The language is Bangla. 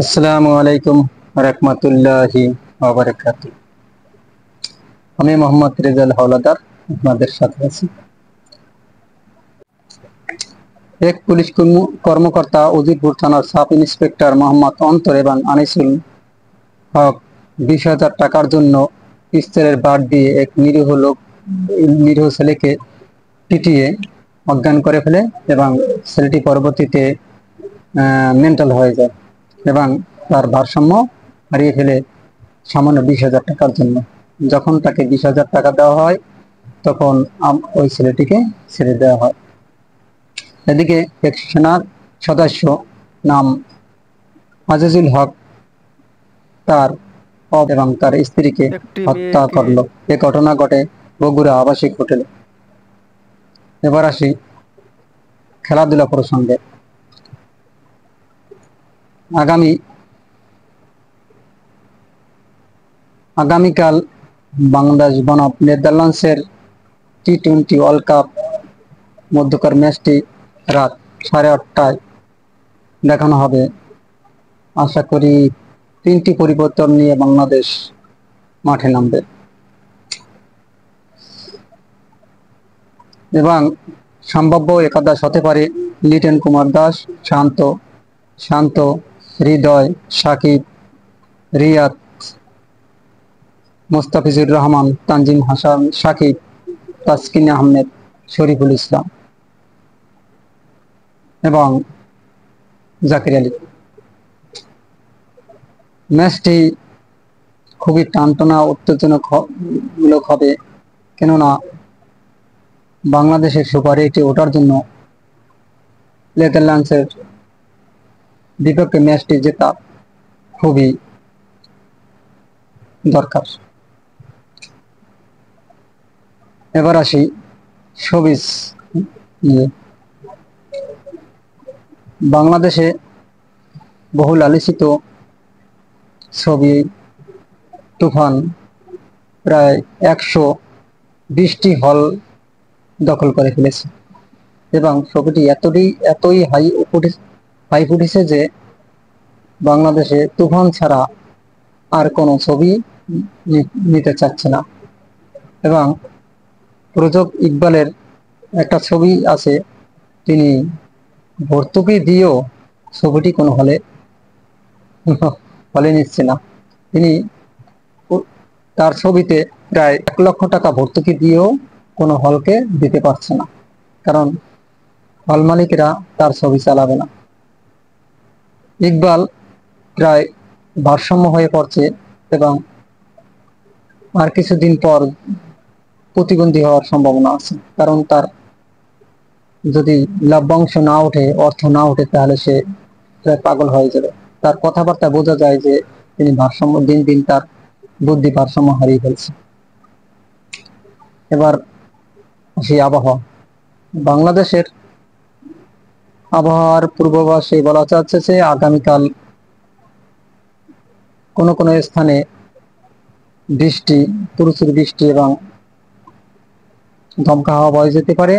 আসসালামু আলাইকুম রহমতুল্লাহি ওয়া বারাকাতুহু। আমি মোহাম্মদ রেজাল হাওলাদার আপনাদের সাথে আছি। এক পুলিশ কর্মকর্তা উজিরপুর থানার সাব ইন্সপেক্টর মোহাম্মদ অন্তর এবং আনিসুল হক 20,000 টাকার জন্য পিস্তলের বাট দিয়ে এক নিরীহ ছেলেকে পিটিয়ে অজ্ঞান করে ফেলে এবং ছেলেটি পরবর্তীতে মেন্টাল হয়ে যায় এবং তার ভারসাম্য হারিয়ে ফেলে সামান্য 20,000 টাকার জন্য। যখন তাকে 20,000 টাকা দেওয়া হয় তখন ওই ছেলেটিকে ছেড়ে দেওয়া হয়। এদিকে এক সেনার সদস্য নাম আজিজুল হক তার এবং তার স্ত্রীকে একটি হত্যা মেয়েকে করলো। এ ঘটনা ঘটে বগুড়া আবাসিক হোটেলে। এবার আসি খেলাধুলা প্রসঙ্গে। আগামীকাল বাংলাদেশ বনাম নেদারল্যান্ডসের টি-20 ওয়ার্ল্ড কাপ মধ্যকার ম্যাচটি রাত 8:30টায় দেখানো হবে। আশা করি 3টি পরিবর্তন নিয়ে বাংলাদেশ মাঠে নামবে এবং সম্ভাব্য একাদশ হতে পারে লিটন কুমার দাস, শান্ত, হৃদয়, সাকিব, রিয়াদ, মোস্তাফিজুর রহমান, তানজিম হাসান, সাকিব, তাসকিন আহমেদ, শরীফুল ইসলাম এবং জাকির আলী। ম্যাচটি খুবই টানটানা উত্তেজনামূলক হবে, কেননা বাংলাদেশের সুপার 8-এ ওঠার জন্য নেদারল্যান্ডসের বিপক্ষে ম্যাচটি জেতা খুবই দরকার। এবার আসি শোবিজ নিয়ে। বাংলাদেশে বহুল আলোচিত ছবি তুফান প্রায় 120টি হল দখল করে ফেলেছে এবং ছবিটি এতই হাই উঠেছে যে বাংলাদেশে তুফান ছাড়া আর কোনো ছবি নিতে চাচ্ছে না। এবং প্রযোজক ইকবালের একটা ছবি আছে, তিনি ভর্তুকি দিয়েও ছবিটি কোনো হলে নিচ্ছে না। তিনি তার ছবিতে প্রায় 1 লক্ষ টাকা ভর্তুকি দিয়েও কোনো হলকে দিতে পারছে না, কারণ হল মালিকেরা তার ছবি চালাবে না। ইকবাল প্রায় ভারসাম্য হয়ে পড়ছে এবং আর কিছুদিন পর প্রতিবন্ধী হওয়ার সম্ভাবনা আছে, কারণ তার যদি লভ্যাংশ না ওঠে, অর্থ না ওঠে, তাহলে সে পাগল হয়ে যাবে। তার কথাবার্তা বোঝা যায় যে তিনি ভারসাম্য দিন দিন তার বুদ্ধি ভারসাম্য হারিয়ে ফেলছে। এবার সেই আবহাওয়া, বাংলাদেশের আবহাওয়ার পূর্বাভাসে বলা যাচ্ছে যে আগামীকাল কোনো কোনো স্থানে প্রচুর বৃষ্টি এবং দমকা হাওয়া বয়ে যেতে পারে।